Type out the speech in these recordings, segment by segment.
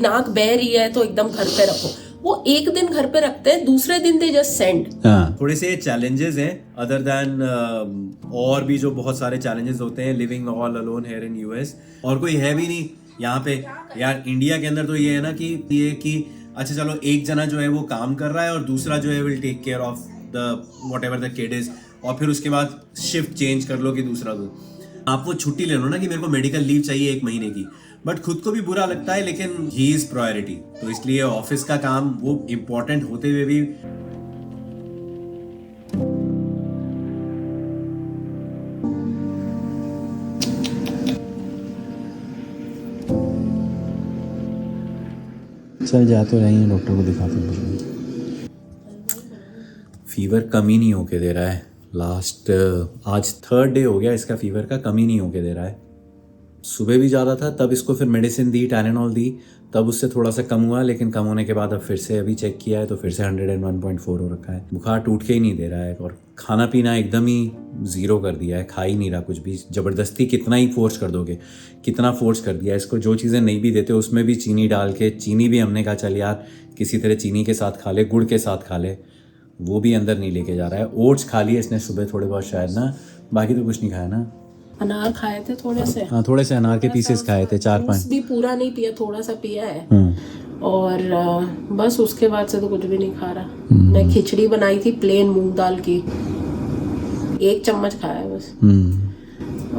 नाक बह रही है तो एकदम घर पे रखो, वो एक दिन घर पे रखते हैं, दूसरे दिन दे जस्ट सेंड। थोड़े से चैलेंजेस हैं अदर देन और भी जो बहुत सारे चैलेंजेस होते हैं living all alone here in US, और कोई है भी नहीं यहाँ पे। यार इंडिया के अंदर तो ये है ना कि ये कि अच्छा चलो एक जना जो है वो काम कर रहा है और दूसरा जो है will take care of the whatever the kid is, और फिर उसके बाद शिफ्ट चेंज कर लो कि दूसरा दो। आप वो छुट्टी ले लो ना कि मेरे को मेडिकल लीव चाहिए 1 महीने की, बट खुद को भी बुरा लगता है, लेकिन ही इज प्रायोरिटी, तो इसलिए ऑफिस का काम वो इम्पोर्टेंट होते हुए भी चल जा तो रही है, डॉक्टर को दिखाते हैं। फीवर कम ही नहीं होके दे रहा है। लास्ट आज 3rd डे हो गया इसका फीवर का, कम ही नहीं होके दे रहा है। सुबह भी ज़्यादा था, तब इसको फिर मेडिसिन दी, टाइलेनॉल दी, तब उससे थोड़ा सा कम हुआ, लेकिन कम होने के बाद अब फिर से अभी चेक किया है तो फिर से 101.4 हो रखा है। बुखार टूट के ही नहीं दे रहा है, और खाना पीना एकदम ही ज़ीरो कर दिया है, खा ही नहीं रहा कुछ भी। ज़बरदस्ती कितना ही फोर्स कर दोगे, कितना फोर्स कर दिया इसको। जो चीज़ें नहीं भी देते उसमें भी चीनी डाल के, चीनी भी हमने कहा चल यार किसी तरह चीनी के साथ खा ले, गुड़ के साथ खा ले, वो भी अंदर नहीं लेके जा रहा है। ओट्स खा लिए इसने सुबह थोड़े बहुत शायद ना, बाकी तो कुछ नहीं खाया ना। अनार खाए थे थोड़े से, हाँ थोड़े से अनार के पीसेस खाए थे, 4-5 भी पूरा नहीं पिया, थोड़ा सा पिया है। और बस उसके बाद से तो कुछ भी नहीं खा रहा। मैं खिचड़ी बनाई थी प्लेन मूंग दाल की, 1 चम्मच खाया बस।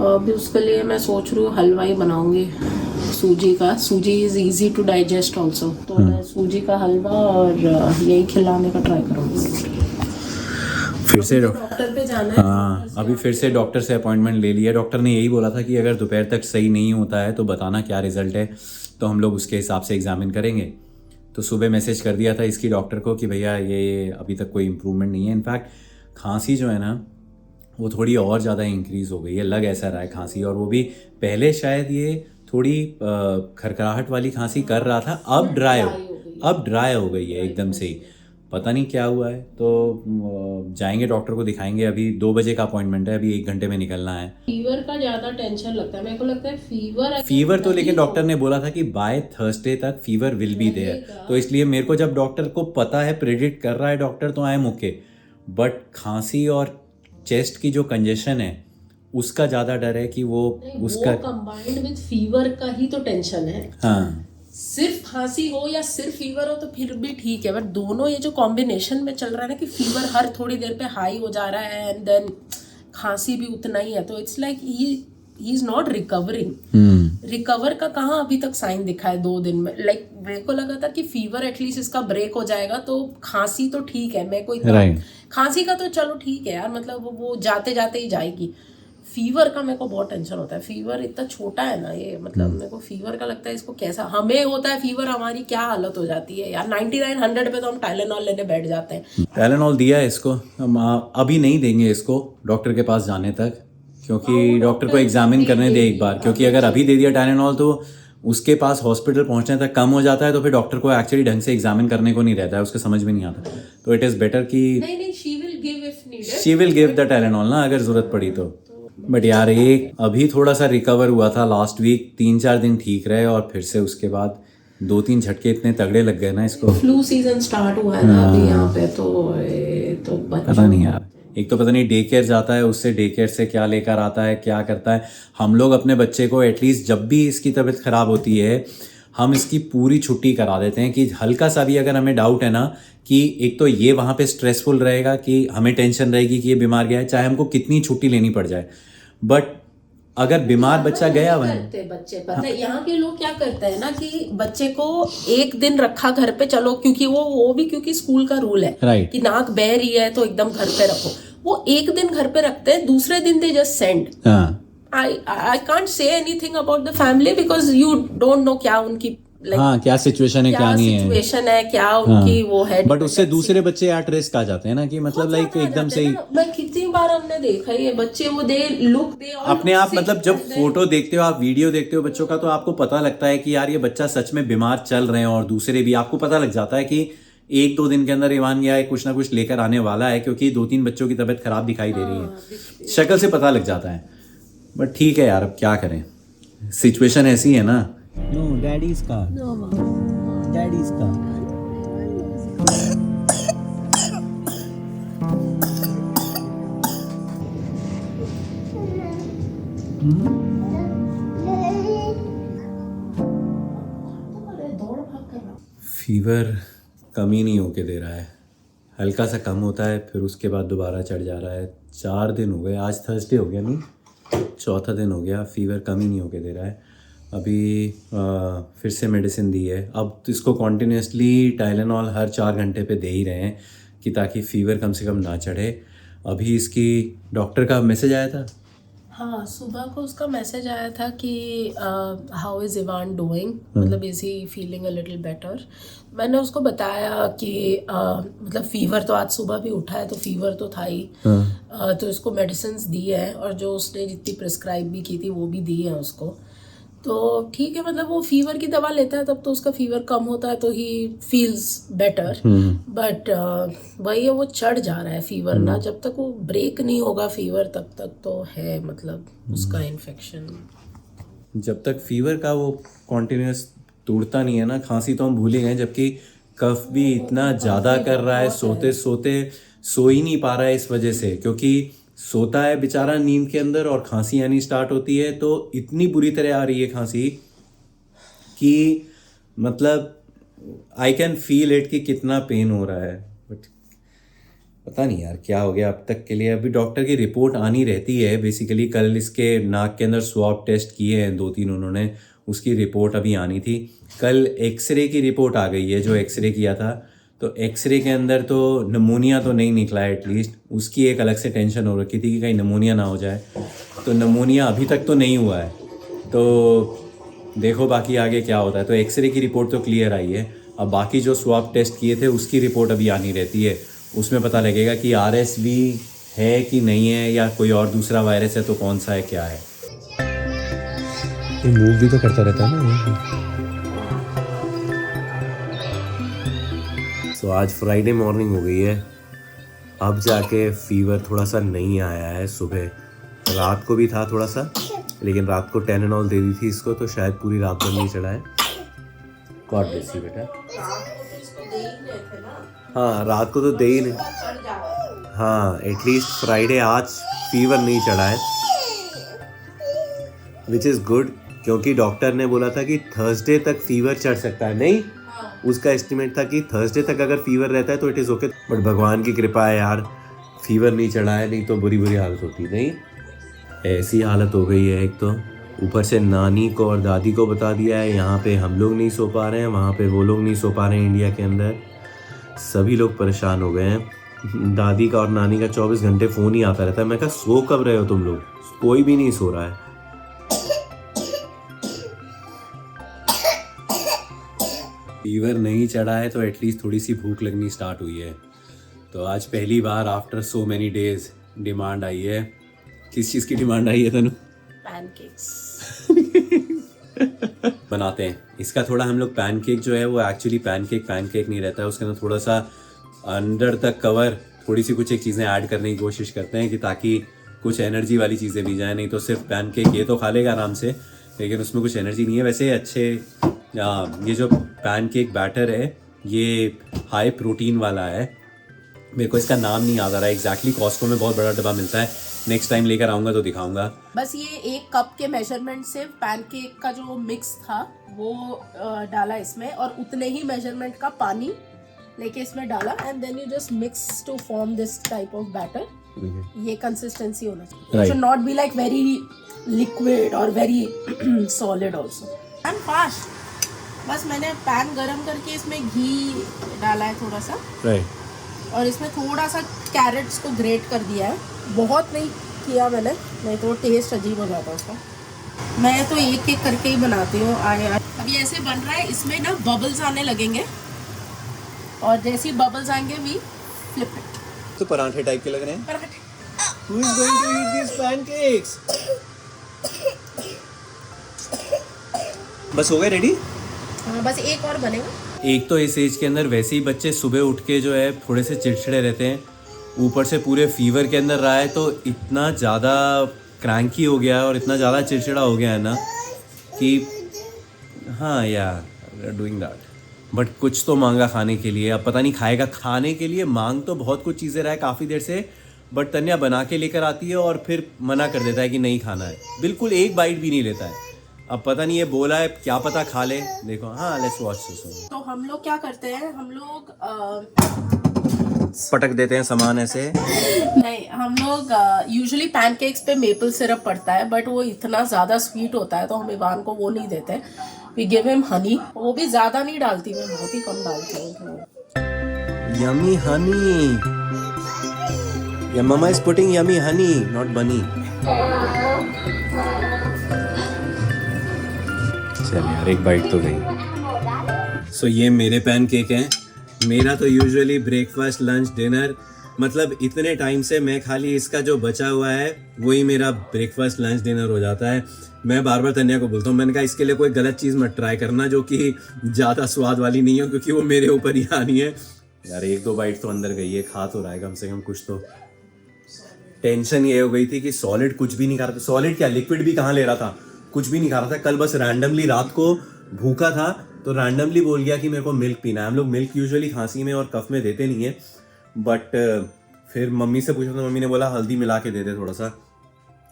अभी उसके लिए मैं सोच रही हूँ हलवा ही बनाऊंगी सूजी का। Suji is easy to digest also, तो मैं सूजी का हलवा और यही खिलाने का ट्राई करूँगी। फिर से डॉक्टर पे जाना है। हाँ, अभी फिर से डॉक्टर से अपॉइंटमेंट ले लिया। डॉक्टर ने यही बोला था कि अगर दोपहर तक सही नहीं होता है तो बताना क्या रिजल्ट है, तो हम लोग उसके हिसाब से एग्जामिन करेंगे। तो सुबह मैसेज कर दिया था इसकी डॉक्टर को कि भैया ये अभी तक कोई इम्प्रूवमेंट नहीं है। इनफैक्ट खांसी जो है ना वो थोड़ी और ज़्यादा इंक्रीज़ हो गई है, लग ऐसा रहा है खांसी, और वो भी पहले शायद ये थोड़ी खरखराहट वाली खांसी कर रहा था, अब ड्राई हो गई है एकदम से ही। पता नहीं क्या हुआ है, तो जाएंगे डॉक्टर को दिखाएंगे। अभी 2 बजे का अपॉइंटमेंट है, अभी 1 घंटे में निकलना है। फीवर का ज्यादा टेंशन लगता है मेरे को, लगता है फीवर तो लेकिन डॉक्टर ने बोला था कि बाय थर्सडे तक फीवर विल बी देयर, तो इसलिए मेरे को जब डॉक्टर को पता है, प्रेडिक्ट कर रहा है डॉक्टर, तो आई एम ओके। बट खांसी और चेस्ट की जो कंजेशन है उसका ज़्यादा डर है कि वो उसका कंबाइंड विद फीवर का ही तो टेंशन है। हाँ, सिर्फ खांसी हो या सिर्फ फीवर हो तो फिर भी ठीक है, बट दोनों ये जो कॉम्बिनेशन में चल रहा है ना कि फीवर हर थोड़ी देर पे हाई हो जा रहा है एंड देन खांसी भी उतना ही है, तो it's like he is not recovering. Recover का कहाँ अभी तक साइन दिखा है 2 दिन में। लाइक मेरे को लगा था कि फीवर एटलीस्ट इसका ब्रेक हो जाएगा, तो खांसी तो ठीक है, मैं कोई खांसी का तो चलो ठीक है यार, मतलब वो जाते जाते ही जाएगी। फीवर का मेरे को बहुत टेंशन होता है। फीवर इतना छोटा है ना ये, मतलब मेरे को फीवर का लगता है इसको कैसा हमें होता है फीवर, हमारी क्या हालत हो जाती है यार। 99-100 पे तो हम टाइलेनॉल लेने बैठ जाते हैं। टाइलेनॉल दिया है इसको, हम अभी नहीं देंगे इसको डॉक्टर के पास जाने तक, क्योंकि डॉक्टर को एग्जामिन करने दे एक बार, क्योंकि अगर अभी दे दिया टाइलेनॉल तो उसके पास हॉस्पिटल पहुंचने तक कम हो जाता है, तो फिर डॉक्टर को एक्चुअली ढंग से एग्जामिन करने को नहीं रहता है, उसको समझ में नहीं आता। तो इट इज़ बेटर कि she will give the Tylenol ना अगर जरूरत पड़ी तो। बट यार एक अभी थोड़ा सा रिकवर हुआ था लास्ट वीक, 3-4 दिन ठीक रहे, और फिर से उसके बाद 2-3 झटके इतने तगड़े लग गए ना इसको। फ्लू सीजन स्टार्ट हुआ है ना अभी यहाँ पे, तो पता नहीं यार, एक तो पता नहीं डे केयर जाता है, उससे डे केयर से क्या लेकर आता है, क्या करता है। हम लोग अपने बच्चे को एटलीस्ट जब भी इसकी तबीयत खराब होती है हम इसकी पूरी छुट्टी करा देते हैं, कि हल्का सा भी अगर हमें डाउट है ना कि एक तो ये वहाँ पे स्ट्रेसफुल रहेगा, कि हमें टेंशन रहेगी कि ये बीमार गया है, चाहे हमको कितनी छुट्टी लेनी पड़ जाए, बट अगर बीमार बच्चा गया हुआ है। बच्चे पता है यहाँ के लोग क्या करते हैं ना कि बच्चे को 1 दिन रखा घर पे, चलो क्योंकि वो भी क्योंकि स्कूल का रूल है कि नाक बह रही है तो एकदम घर पे रखो, वो 1 दिन घर पे रखते हैं, दूसरे दिन they just send. I can't say anything about the family because you don't know क्या उनकी हाँ क्या सिचुएशन है, क्या नहीं है, सिचुएशन है, क्या उनकी वो है। बट उससे दूसरे बच्चे एट रिस्क आ जाते हैं ना, कि मतलब लाइक एकदम से मैं कितनी बार हमने देखा है ये बच्चे, वो दे लुक दे अपने आप, मतलब जब फोटो देखते हो आप, वीडियो देखते हो बच्चों का, तो आपको पता लगता है कि यार ये बच्चा सच में बीमार चल रहे हैं, और दूसरे भी आपको पता लग जाता है कि 1-2 दिन के अंदर ईवान या कुछ ना कुछ लेकर आने वाला है, क्योंकि 2-3 बच्चों की तबीयत खराब दिखाई दे रही है, शक्ल से पता लग जाता है। बट ठीक है यार, अब क्या करें, सिचुएशन ऐसी है ना। No daddy's car. डैडीज का। फीवर कम ही नहीं होके दे रहा है, हल्का सा कम होता है फिर उसके बाद दोबारा चढ़ जा रहा है। 4 दिन हो गए, आज थर्सडे हो गया, नहीं 4था दिन हो गया, फीवर कम ही नहीं होके दे रहा है। अभी फिर से मेडिसिन दी है, अब तो इसको कॉन्टीन्यूसली टाइलेनॉल हर 4 घंटे पे दे ही रहे हैं कि ताकि फ़ीवर कम से कम ना चढ़े। अभी इसकी डॉक्टर का मैसेज आया था। हाँ, सुबह को उसका मैसेज आया था कि हाउ इज़ इवान डूइंग, मतलब is he feeling a little better. मैंने उसको बताया कि मतलब फ़ीवर तो आज सुबह भी उठा है तो फ़ीवर तो था ही। तो इसको मेडिसिन्स दी है और जो उसने जितनी प्रिस्क्राइब भी की थी वो भी दी है उसको। तो ठीक है, मतलब वो फीवर की दवा लेता है तब तो उसका फीवर कम होता है तो ही फील्स बेटर। बट वही है, वो चढ़ जा रहा है फीवर ना, जब तक वो ब्रेक नहीं होगा फीवर तब तक तो है मतलब उसका इन्फेक्शन। जब तक फीवर का वो कॉन्टिन्यूस तोड़ता नहीं है ना, खांसी तो हम भूल ही गए, जबकि कफ भी इतना ज़्यादा कर रहा है, सोते सोते सो ही नहीं पा रहा है इस वजह से, क्योंकि सोता है बेचारा नींद के अंदर और खांसी आनी स्टार्ट होती है तो इतनी बुरी तरह आ रही है खांसी कि मतलब आई कैन फील इट कि कितना पेन हो रहा है। बट पता नहीं यार क्या हो गया अब तक के लिए। अभी डॉक्टर की रिपोर्ट आनी रहती है बेसिकली, कल इसके नाक के अंदर स्वैब टेस्ट किए हैं 2-3 उन्होंने, उसकी रिपोर्ट अभी आनी थी। कल एक्सरे की रिपोर्ट आ गई है, जो एक्सरे किया था तो एक्सरे के अंदर तो नमूनिया तो नहीं निकला है, एटलीस्ट उसकी एक अलग से टेंशन हो रखी थी कि कहीं नमूनिया ना हो जाए। तो नमूनिया अभी तक तो नहीं हुआ है, तो देखो बाकी आगे क्या होता है। तो एक्सरे की रिपोर्ट तो क्लियर आई है, अब बाकी जो स्वैब टेस्ट किए थे उसकी रिपोर्ट अभी आनी रहती है, उसमें पता लगेगा कि RSV है कि नहीं है या कोई और दूसरा वायरस है तो कौन सा है क्या है। ये मूव भी तो करता रहता है ना। तो आज फ्राइडे मॉर्निंग हो गई है, अब जाके फीवर थोड़ा सा नहीं आया है। सुबह रात को भी था थोड़ा सा, लेकिन रात को टाइलेनॉल दे दी थी इसको तो शायद पूरी रात भर नहीं चढ़ा है। गॉड ब्लेस यू बेटा। हाँ रात को तो दे ही नहीं, हाँ एटलीस्ट फ्राइडे आज फीवर नहीं चढ़ा है, विच इज़ गुड, क्योंकि डॉक्टर ने बोला था कि थर्सडे तक फीवर चढ़ सकता है। नहीं, उसका एस्टिमेट था कि थर्सडे तक अगर फीवर रहता है तो इट इज़ ओके। बट भगवान की कृपा है यार, फीवर नहीं चढ़ा है, नहीं तो बुरी बुरी हालत होती। नहीं ऐसी हालत हो गई है, एक तो ऊपर से नानी को और दादी को बता दिया है, यहाँ पे हम लोग नहीं सो पा रहे हैं, वहाँ पे वो लोग नहीं सो पा रहे हैं, इंडिया के अंदर सभी लोग परेशान हो गए हैं। दादी का और नानी का 24 घंटे फ़ोन ही आता रहता है। मैं कहा सो कब रहे हो तुम लोग, कोई भी नहीं सो रहा है। फीवर नहीं चढ़ा है तो एटलीस्ट थोड़ी सी भूख लगनी स्टार्ट हुई है। तो आज पहली बार after so many days demand आई है। किस चीज़ की डिमांड आई है तनु? पैनकेक्स बनाते हैं इसका थोड़ा हम लोग। पैनकेक जो है वो एक्चुअली पैनकेक नहीं रहता है, उसके अंदर थोड़ा सा अंदर तक कवर थोड़ी सी कुछ एक चीज़ें ऐड करने की कोशिश करते हैं कि ताकि कुछ एनर्जी वाली चीज़ें भी जाए। नहीं तो सिर्फ पैनकेक ये तो खा लेगा आराम से, लेकिन उसमें कुछ एनर्जी नहीं है। वैसे अच्छे ये जो पैनकेक बैटर है ये हाई प्रोटीन वाला है, मेरे को इसका नाम नहीं याद आ रहा है एग्जैक्टली। कॉस्को में बहुत बड़ा डब्बा मिलता है, नेक्स्ट टाइम लेकर आऊँगा तो दिखाऊंगा। बस ये 1 कप के मेजरमेंट से पैनकेक का जो मिक्स था वो डाला इसमें, और उतने ही मेजरमेंट का पानी लेके इसमें डाला, and then you just mix to form this type of batter. ये कंसिस्टेंसी होना चाहिए, it should not be like very liquid और very solid also. And fast, बस मैंने पैन गरम करके इसमें घी डाला है थोड़ा सा, और इसमें थोड़ा सा कैरेट्स को ग्रेट कर दिया है, बहुत नहीं किया मैंने, नहीं तो टेस्ट अजीब हो जाता है उसका। मैं तो एक एक करके ही बनाती हूँ। अभी ऐसे बन रहा है, इसमें ना बबल्स आने लगेंगे, और जैसे ही बबल्स आएंगे वी फ्लिप इट। तो पराठे टाइप के लग रहे हैं। पराठे। Who is going to eat these pancakes? बस हो गए रेडी? हाँ, बस एक और बनेगा। एक तो इस एज के अंदर वैसे ही बच्चे सुबह उठ के जो है थोड़े से चिड़चिड़े रहते हैं, ऊपर से पूरे फीवर के अंदर रहा है तो इतना ज़्यादा क्रैंकी हो गया है और इतना ज़्यादा चिड़चिड़ा हो गया है ना कि हाँ यार डूइंग दैट। बट कुछ तो मांगा खाने के लिए, अब पता नहीं खाएगा। खाने के लिए मांग तो बहुत कुछ चीज़ें रहा है काफ़ी देर से, बट तन्या बना के लेकर आती है और फिर मना कर देता है कि नहीं खाना है, बिल्कुल एक बाइट भी नहीं लेता है। अब पता नहीं ये बोला है, क्या पता खा ले। देखो, हाँ, लेट्स वॉच दिस। तो हम लोग क्या करते हैं, हम लोग पटक देते हैं सामान ऐसे। नहीं, हम लोग यूजुअली पैनकेक्स पे मेपल सिरप पड़ता है, बट वो इतना ज़्यादा स्वीट होता है तो हम इवान को वो नहीं देते। वी गिव हिम हनी, वो भी ज़्यादा नहीं डालती, मैं बहुत ही कम डालती हूँ। यमी हनी, या mama is putting yummy Honey, not बनी। चल यार, एक बाइट तो गई। सो ये मेरे पैनकेक हैं। मेरा तो यूजुअली ब्रेकफास्ट, लंच, डिनर, मतलब इतने टाइम से मैं खाली इसका जो बचा हुआ है वही मेरा ब्रेकफास्ट, लंच, डिनर हो जाता है। मैं बार बार तन्या को बोलता हूँ, मैंने कहा इसके लिए कोई गलत चीज़ मत ट्राई करना जो कि ज़्यादा स्वाद वाली नहीं हो, क्योंकि वो मेरे ऊपर ही आनी है। यार एक दो बाइट तो अंदर गई है, खा तो रहा है कम से कम कुछ तो। टेंशन ये हो गई थी कि सॉलिड कुछ भी नहीं खा रहा था। सॉलिड क्या, लिक्विड भी कहाँ ले रहा था, कुछ भी नहीं खा रहा था। कल बस रैंडमली रात को भूखा था तो रैंडमली बोल गया कि मेरे को मिल्क पीना है। हम लोग मिल्क यूजुअली खांसी में और कफ में देते नहीं है, बट फिर मम्मी से पूछा तो मम्मी ने बोला हल्दी मिला के दे दे थोड़ा सा।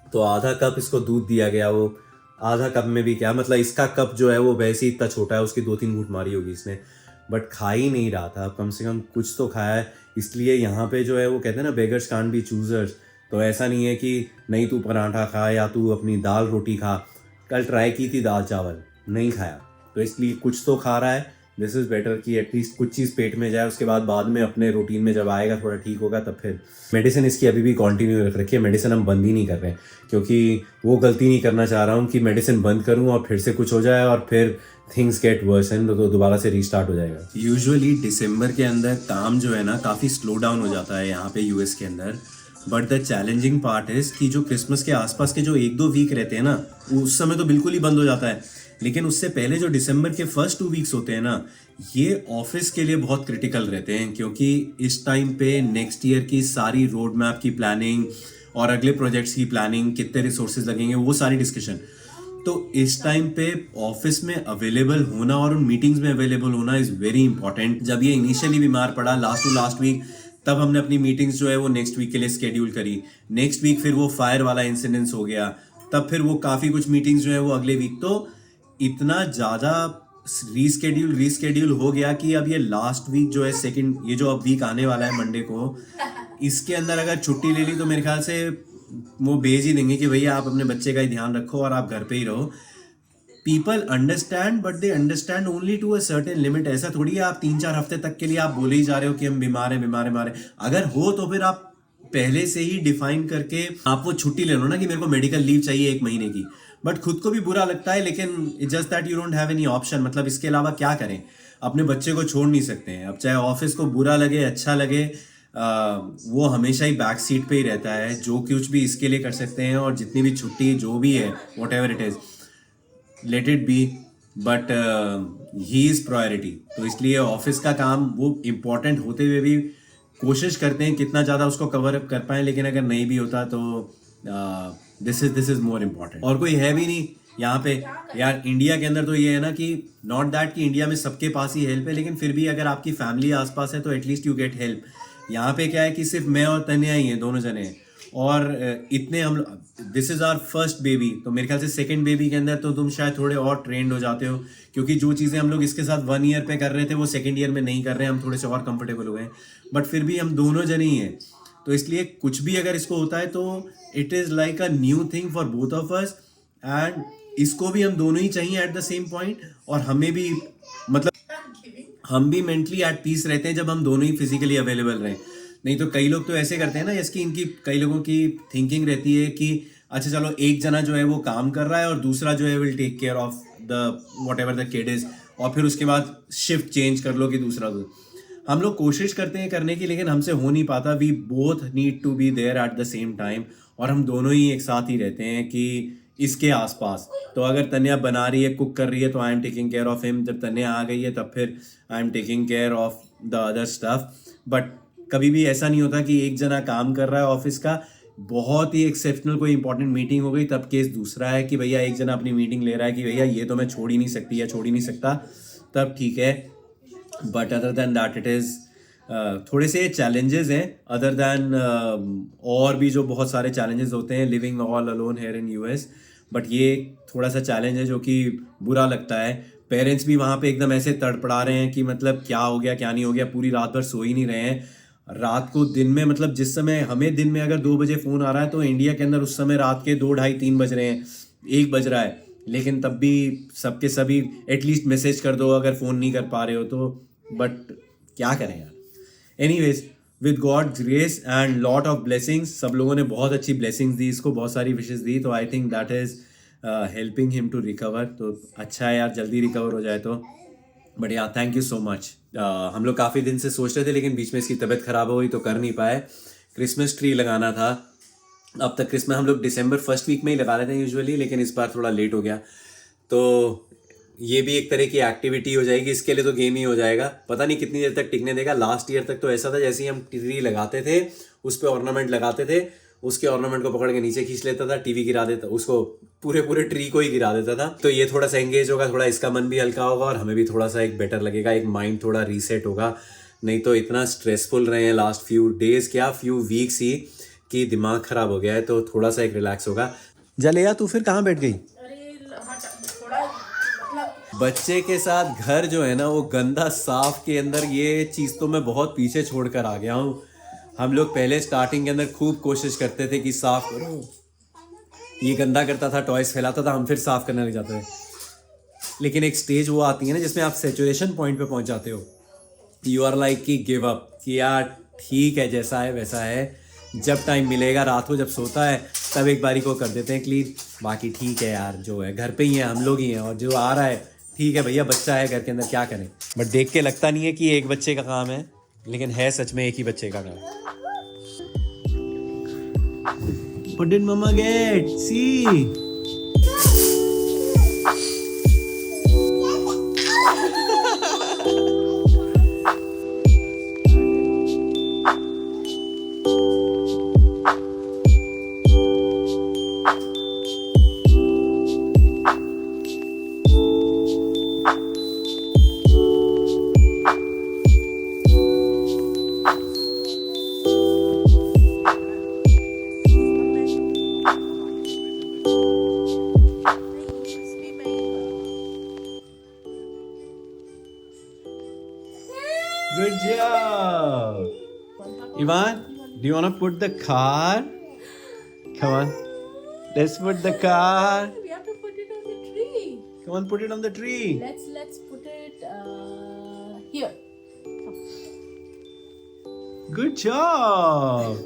तो आधा कप इसको दूध दिया गया। वो आधा कप में भी क्या, मतलब इसका कप जो है वो वैसे ही इतना छोटा है, उसकी 2-3 घूंट मारी होगी इसने, बट खा ही नहीं रहा था। कम से कम कुछ तो खाया है। इसलिए यहाँ पे जो है वो कहते हैं ना, बेगर्स कांट बी चूजर्स। तो ऐसा नहीं है कि नहीं तू पराठा खा या तू अपनी दाल रोटी खा। कल ट्राई की थी दाल चावल, नहीं खाया, तो इसलिए कुछ तो खा रहा है। दिस इज़ बेटर कि एटलीस्ट कुछ चीज़ पेट में जाए, उसके बाद में अपने रूटीन में जब आएगा थोड़ा ठीक होगा तब फिर। मेडिसिन इसकी अभी भी कंटिन्यू रख रखी है। मेडिसिन हम बंद ही नहीं कर रहे हैं, क्योंकि वो गलती नहीं करना चाह रहा हूँ कि मेडिसिन बंद करूँ और फिर से कुछ हो जाए और फिर थिंग्स गेट वर्स एंड तो दोबारा से रीस्टार्ट हो जाएगा। यूजुअली दिसंबर के अंदर काम जो है ना काफ़ी स्लो डाउन हो जाता है यहाँ पे यूएस के अंदर। But the challenging part is कि जो क्रिसमस के आसपास के जो 1-2 वीक रहते हैं ना, उस समय तो बिल्कुल ही बंद हो जाता है। लेकिन उससे पहले जो दिसंबर के फर्स्ट 2 वीक्स होते हैं ना, ये ऑफिस के लिए बहुत क्रिटिकल रहते हैं, क्योंकि इस टाइम पे नेक्स्ट ईयर की सारी रोड मैप की प्लानिंग और अगले प्रोजेक्ट्स की प्लानिंग, कितने रिसोर्सेज लगेंगे, वो सारी डिस्कशन। तो इस टाइम पे ऑफिस में अवेलेबल होना और उन मीटिंग्स में अवेलेबल होना इज़ वेरी इंपॉर्टेंट। जब ये इनिशियली बीमार पड़ा लास्ट वीक, तब हमने अपनी मीटिंग्स जो है वो नेक्स्ट वीक के लिए स्केड्यूल करी। नेक्स्ट वीक फिर वो फायर वाला इंसिडेंस हो गया, तब फिर वो काफ़ी कुछ मीटिंग्स जो है वो अगले वीक। तो इतना ज़्यादा रीस्केड्यूल हो गया कि अब ये लास्ट वीक जो है सेकंड, ये जो अब वीक आने वाला है मंडे को, इसके अंदर अगर छुट्टी ले ली तो मेरे ख्याल से वो भेज ही देंगे कि भैया आप अपने बच्चे का ही ध्यान रखो और आप घर पे ही रहो। People understand, but they understand only to a certain limit. ऐसा थोड़ी है आप 3-4 हफ्ते तक के लिए आप बोले ही जा रहे हो कि हम बीमार हैं। अगर हो तो फिर आप पहले से ही डिफाइन करके आप वो छुट्टी ले लो ना, कि मेरे को मेडिकल लीव चाहिए 1 महीने की। बट खुद को भी बुरा लगता है, लेकिन it's just that you don't have any option. मतलब इसके अलावा क्या करें, अपने बच्चे को छोड़ नहीं सकते हैं। अब चाहे ऑफिस को बुरा लगे अच्छा लगे, वो हमेशा ही बैक सीट पे ही रहता है। जो कुछ भी इसके लिए कर सकते हैं और जितनी भी छुट्टी जो भी है, what ever it is, let it be, but he is priority. तो इसलिए ऑफिस का काम वो इम्पोर्टेंट होते हुए भी कोशिश करते हैं कितना ज़्यादा उसको कवर अप कर पाएँ, लेकिन अगर नहीं भी होता तो दिस इज़ मोर इम्पॉर्टेंट। और कोई है भी नहीं यहाँ पे यार। इंडिया के अंदर तो ये है ना कि नॉट दैट कि इंडिया में सबके पास ही हेल्प है, लेकिन फिर भी अगर आपकी फैमिली आसपास है तो एटलीस्ट यू गेट हेल्प। यहाँ पे क्या है कि सिर्फ मैं और तन्या ही हैं, दोनों जने, और इतने हम, this is our first baby. तो मेरे ख्याल से सेकंड बेबी के अंदर तो तुम शायद थोड़े और ट्रेंड हो जाते हो, क्योंकि जो चीज़ें हम लोग इसके साथ 1 ईयर पे कर रहे थे वो सेकंड ईयर में नहीं कर रहे हैं, हम थोड़े से और कंफर्टेबल हो गए। बट फिर भी हम दोनों जने ही हैं, तो इसलिए कुछ भी अगर इसको होता है तो it is like a new thing for both of us, and इसको भी हम दोनों ही चाहिए एट द सेम पॉइंट, और हमें भी, मतलब हम भी मेंटली एट पीस रहते हैं जब हम दोनों ही फिजिकली अवेलेबल रहें। नहीं तो कई लोग तो ऐसे करते हैं ना, जैसे कि इनकी कई लोगों की थिंकिंग रहती है कि अच्छा चलो एक जना जो है वो काम कर रहा है और दूसरा जो है will take care of the whatever the kid is, और फिर उसके बाद शिफ्ट चेंज कर लो कि दूसरा दो। हम लोग कोशिश करते हैं करने की, लेकिन हमसे हो नहीं पाता। We both need to be there at the same time, और हम दोनों ही एक साथ ही रहते हैं कि इसके आसपास। तो अगर तन्या बना रही है, कुक कर रही है, तो I am taking care of him. जब तन्या आ गई है तब फिर I am taking care of the other stuff. But कभी भी ऐसा नहीं होता कि एक जना काम कर रहा है ऑफिस का, बहुत ही एक्सेप्शनल कोई इंपॉर्टेंट मीटिंग हो गई तब केस दूसरा है कि भैया एक जना अपनी मीटिंग ले रहा है कि भैया ये तो मैं छोड़ ही नहीं सकती या छोड़ ही नहीं सकता, तब ठीक है but other than that it is थोड़े से चैलेंजेस हैं अदर देन और भी जो बहुत सारे चैलेंजेस होते हैं living all alone here in US, but ये थोड़ा सा चैलेंज है जो कि बुरा लगता है। पेरेंट्स भी वहाँ पे एकदम ऐसे तड़पड़ा रहे हैं कि मतलब क्या हो गया क्या नहीं हो गया, पूरी रात भर सो ही नहीं रहे हैं। रात को दिन में मतलब जिस समय हमें दिन में अगर 2 बजे फ़ोन आ रहा है तो इंडिया के अंदर उस समय रात के 2 ढाई 3 बज रहे हैं, 1 बज रहा है, लेकिन तब भी सबके सभी एटलीस्ट मैसेज कर दो अगर फ़ोन नहीं कर पा रहे हो तो। बट क्या करें यार। Anyways, with God grace and lot of blessings, सब लोगों ने बहुत अच्छी ब्लेसिंग्स दी इसको, बहुत सारी विशेस दी, तो I think that is helping him to recover. तो अच्छा है यार, जल्दी रिकवर हो जाए तो। बट या थैंक यू सो मच। हम लोग काफ़ी दिन से सोच रहे थे लेकिन बीच में इसकी तबीयत ख़राब हो गई तो कर नहीं पाए। क्रिसमस ट्री लगाना था, अब तक क्रिसमस हम लोग दिसंबर फर्स्ट वीक में ही लगा लेते हैं यूजुअली, लेकिन इस बार थोड़ा लेट हो गया। तो ये भी एक तरह की एक्टिविटी हो जाएगी, इसके लिए तो गेम ही हो जाएगा। पता नहीं कितनी देर तक टिकने देगा। लास्ट ईयर तक तो ऐसा था जैसे ही हम ट्री लगाते थे उस पर ऑर्नामेंट लगाते थे, उसके ऑर्नामेंट को पकड़ के नीचे खींच लेता था, टीवी गिरा देता, उसको पूरे ट्री को ही गिरा देता था। तो ये थोड़ा सा एंगेज होगा, थोड़ा इसका मन भी हल्का होगा और हमें भी थोड़ा सा एक बेटर लगेगा, एक माइंड थोड़ा रीसेट होगा। नहीं तो इतना स्ट्रेसफुल रहे हैं लास्ट फ्यू डेज, क्या फ्यू वीक्स ही, कि दिमाग खराब हो गया है। तो थोड़ा सा एक रिलैक्स होगा। जलेया तू फिर कहाँ बैठ गई? बच्चे के साथ घर जो है ना वो गंदा साफ के अंदर, ये चीज़ तो मैं बहुत पीछे छोड़ कर आ गया हूँ। हम लोग पहले स्टार्टिंग के अंदर खूब कोशिश करते थे कि साफ करो, ये गंदा करता था, टॉयज फैलाता था, हम फिर साफ करने लग जाते थे। लेकिन एक स्टेज वो आती है ना जिसमें आप सेचुरेशन पॉइंट पे पहुंच जाते हो, यू आर लाइक कि गिव अप, कि यार ठीक है जैसा है वैसा है, जब टाइम मिलेगा रात को जब सोता है तब एक बारी को कर देते हैं क्लीन, बाकी ठीक है यार जो है घर पे ही है, हम लोग ही हैं, और जो आ रहा है ठीक है भैया, बच्चा है घर के अंदर, क्या करें। बट देख के लगता नहीं है कि एक बच्चे का काम है, लेकिन है सच में एक ही बच्चे का काम। What did mama get? See? Good job. Ivan, do you want to put the car? Come on. Let's put the car. We have to put it on the tree. Come on, put it on the tree. Let's put it here. Good job.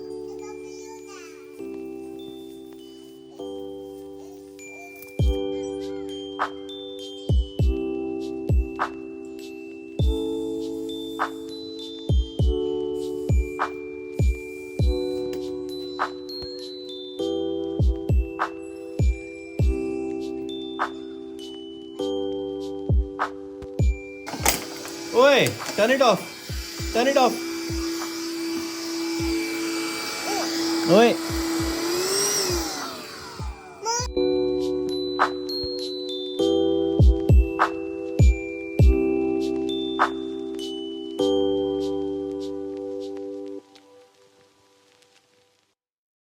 Oi, turn it off. Turn it off. Oi.